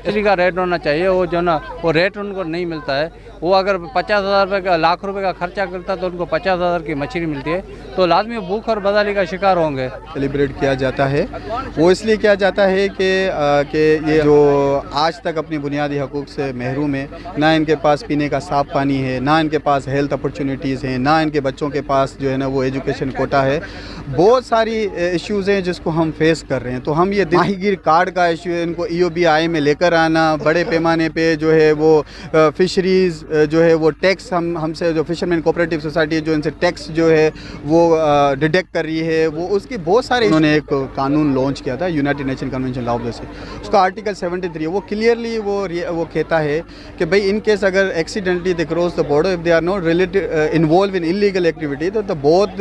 मछली का रेट होना चाहिए, वो जो ना वो रेट उनको नहीं मिलता है। वो अगर 50,000 रुपये का लाख रुपए का खर्चा करता तो उनको 50,000 की मछली मिलती है, तो लाजमी भूख और बदहाली का शिकार होंगे। सेलिब्रेट किया जाता है, वो इसलिए किया जाता है कि ये जो आज तक अपनी बुनियादी हकूक़ से महरूम है, ना इनके पास पीने का साफ़ पानी है, ना इनके पास हेल्थ अपॉर्चुनिटीज़ हैं, ना इनके बच्चों के पास जो है ना वो एजुकेशन कोटा है। बहुत सारी इश्यूज़ हैं जिसको हम फेस कर रहे हैं। तो हम ये माहीगीर कार्ड का इशू है, इनको EOBI में लेकर आना, बड़े पैमाने पे जो है वो फ़िशरीज़ जो है वो टैक्स हमसे जो फ़िशरमैन कोऑपरेटिव सोसाइटी है जो इनसे टैक्स जो है वो डिडक्ट कर रही है, वो उसकी बहुत सारे उन्होंने एक कानून लॉन्च किया था, united nation convention law of the sea. उसका आर्टिकल 73 वो क्लियरली वो कहता है कि भाई इन केस अगर accidentally they cross the border, if they are not related involve in illegal activity, तो both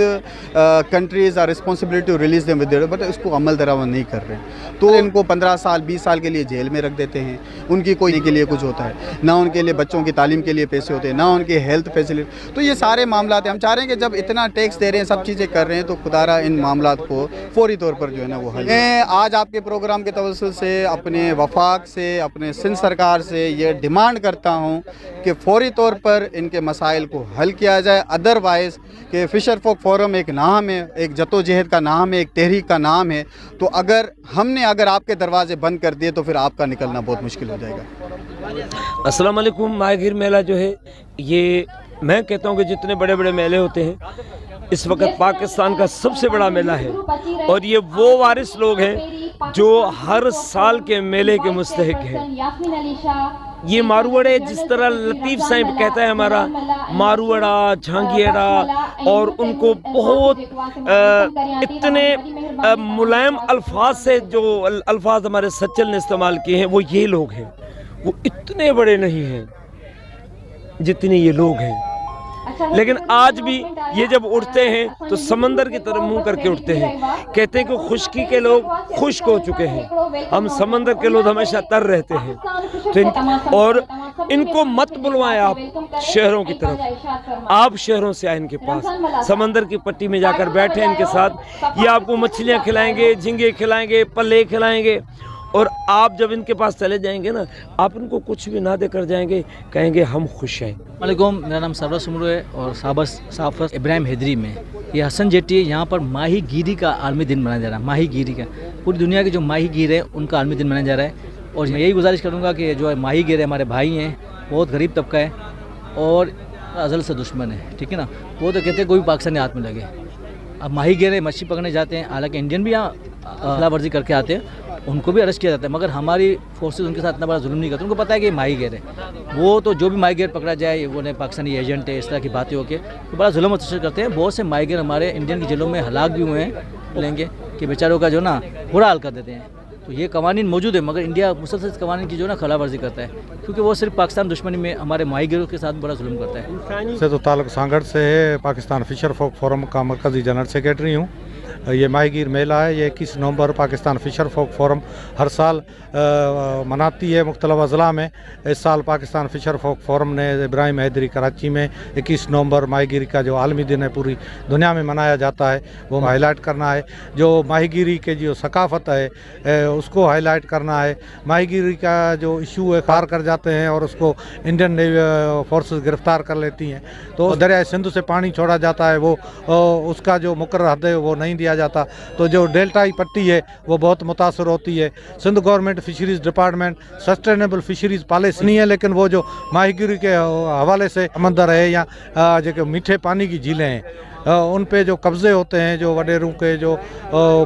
countries are responsible to release them with, but इसको अमल दरामद नहीं कर रहे हैं। तो इनको 15 साल 20 साल के लिए जेल में रख देते हैं, उनकी कोई के लिए कुछ होता है ना, उनके लिए बच्चों की तालीम के लिए पैसे होते हैं, ना उनके हेल्थ फैसिलिटी। तो ये सारे मामला हैं। हम चाह रहे हैं कि जब इतना टैक्स दे रहे हैं, सब चीज़ें कर रहे हैं, तो खुदारा इन मामला को फौरी तौर पर जो है ना वो हल। मैं आज आपके प्रोग्राम के तवज्जुह से अपने वफाक से, अपने सिंध सरकार से ये डिमांड करता हूँ कि फौरी तौर पर इनके मसाइल को हल किया जाए। अदरवाइज़ कि फ़िशर फोक फोरम एक नाम है, एक जद्दोजहद का नाम है, एक तहरीक का नाम है, तो अगर आपके दरवाजे बंद कर दिए तो फिर आपका निकलना बहुत मुश्किल हो जाएगा। अस्सलाम वालेकुम। माहीगीर मेला जो है ये मैं कहता हूँ कि जितने बड़े बड़े मेले होते हैं, इस वक्त पाकिस्तान का सबसे बड़ा मेला है, और ये वो वारिस लोग हैं जो हर साल के मेले के मुस्तहिक हैं। ये मारूअड़े, जिस तरह लतीफ़ साहिब कहता है हमारा मारूअड़ा, झांगियड़ा, और उनको बहुत इतने मुलायम अल्फाज से जो अल्फाज हमारे सच्चल ने इस्तेमाल किए हैं, वो ये लोग हैं। वो इतने बड़े नहीं हैं जितने ये लोग हैं, लेकिन आज भी ये जब उठते हैं तो समंदर की तरफ मुंह करके उठते हैं। कहते हैं कि खुश्की के लोग खुश्क हो चुके हैं, हम समंदर के लोग हमेशा तर रहते हैं। तो और इनको मत बुलवाएं आप शहरों की तरफ, आप शहरों से आए इनके पास, समंदर की पट्टी में जाकर बैठे इनके साथ। ये आपको मछलियाँ खिलाएंगे, झींगे खिलाएंगे, पल्ले खिलाएंगे, और आप जब इनके पास चले जाएंगे ना, आप इनको कुछ भी ना देकर जाएंगे, कहेंगे हम खुश हैं। वालेकुम, मेरा नाम सरवर सुमरू है और साफस इब्राहिम हैदरी में ये हसन जेटी यहाँ पर माही गिरी का आलमी दिन मनाया जा रहा है। माही गिरी का पूरी दुनिया के जो माही गिर है उनका आलमी दिन मनाया जा रहा है। और मैं यही गुजारिश करूँगा कि जो माही गिर है हमारे भाई हैं, बहुत गरीब तबका है और अज़ल से दुश्मन है, ठीक है ना। वो तो कहते हैं कोई पाकिस्तानी हाथ में लगे। अब माही गिर मछली पकड़ने जाते हैं, हालांकि इंडियन भी यहाँ खिलाफ वर्जी करके आते हैं, उनको भी अरेस्ट किया जाता है, मगर हमारी फोर्सेस उनके साथ इतना बड़ा जुल्म नहीं करते। उनको पता है कि माही गिर है, वो तो जो भी माही गिर पकड़ा जाए वो ने पाकिस्तानी एजेंट है, इस तरह की बातें होकर तो बड़ा जुल्म तशद्दुद करते हैं। बहुत से माही गिर हमारे इंडियन की जेलों में हलाक भी हुए हैं, लेंगे कि बेचारों का जो ना बुरा हाल कर देते हैं। तो ये कवानीन मौजूद है, मगर इंडिया मुसलसल कवानीन की जो ना खिलाफ वर्जी करता है, क्योंकि वो सिर्फ पाकिस्तान दुश्मनी में हमारे माही गिरों के साथ बड़ा जुल्म करता है। से तो ताल्लुक सांगड़ से है, पाकिस्तान फ़िशर फोक फोरम का मरकज़ी जनरल सेक्रेटरी हूँ। ये माहीगीर मेला है, ये 21 नवंबर पाकिस्तान फ़िशर फोक फोरम हर साल मनाती है मुख्तलिफ़ अज़ला में। इस साल पाकिस्तान फ़िशर फोक फोरम ने इब्राहिम हैदरी कराची में 21 नवंबर माहीगीरी का जो आलमी दिन है पूरी दुनिया में मनाया जाता है, वो हाईलाइट करना है। जो माहीगीरी के जो सकाफ़त है उसको हाईलाइट करना है। माहीगीरी का जो इशू है खार कर जाते हैं और उसको इंडियन नेवी फोर्सेस गिरफ़्तार कर लेती हैं, तो दरिया सिंधु से पानी छोड़ा जाता है, वो उसका जो मुकर्रर हद है वो नहीं दिया जाता, तो जो डेल्टाई पट्टी है वो बहुत मुतासर होती है। Sindh government fisheries department sustainable fisheries policy नहीं है, लेकिन वो जो माहीगीरी के हवाले से समंदर है या जो मीठे पानी की झीलें हैं उन पे जो कब्ज़े होते हैं, जो वडेरों के जो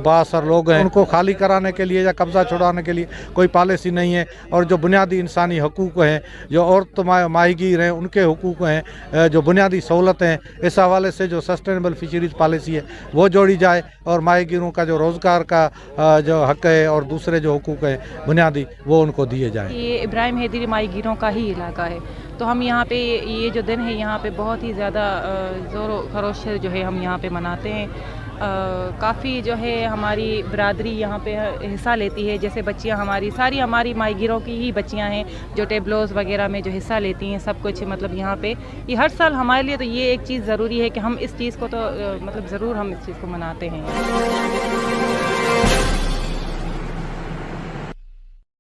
बासर लोग हैं, उनको खाली कराने के लिए या कब्ज़ा छुड़ाने के लिए कोई पॉलिसी नहीं है। और जो बुनियादी इंसानी हकूक़ हैं, जो औरत माहीगीर हैं उनके हकूक़ हैं, जो बुनियादी सहूलतें हैं, इस हवाले से जो सस्टेनेबल फ़िशरीज़ पॉलिसी है वो जोड़ी जाए, और माहीगीरों का जो रोज़गार का जो हक़ है और दूसरे जो हकूक़ हैं बुनियादी वो उनको दिए जाएँ। ये इब्राहिम हैदरी माहीगीरों का ही इलाका है, तो हम यहाँ पे ये जो दिन है यहाँ पे बहुत ही ज़्यादा ज़ोर खरोश से जो है हम यहाँ पे मनाते हैं। काफ़ी जो है हमारी बरादरी यहाँ पे हिस्सा लेती है, जैसे बच्चियाँ हमारी हमारी माहीगीरों की ही बच्चियाँ हैं जो टेबलोज़ वगैरह में जो हिस्सा लेती हैं, सब कुछ मतलब यहाँ पे ये हर साल हमारे लिए तो ये एक चीज़ ज़रूरी है कि हम इस चीज़ को तो मतलब ज़रूर हम इस चीज़ को मनाते हैं।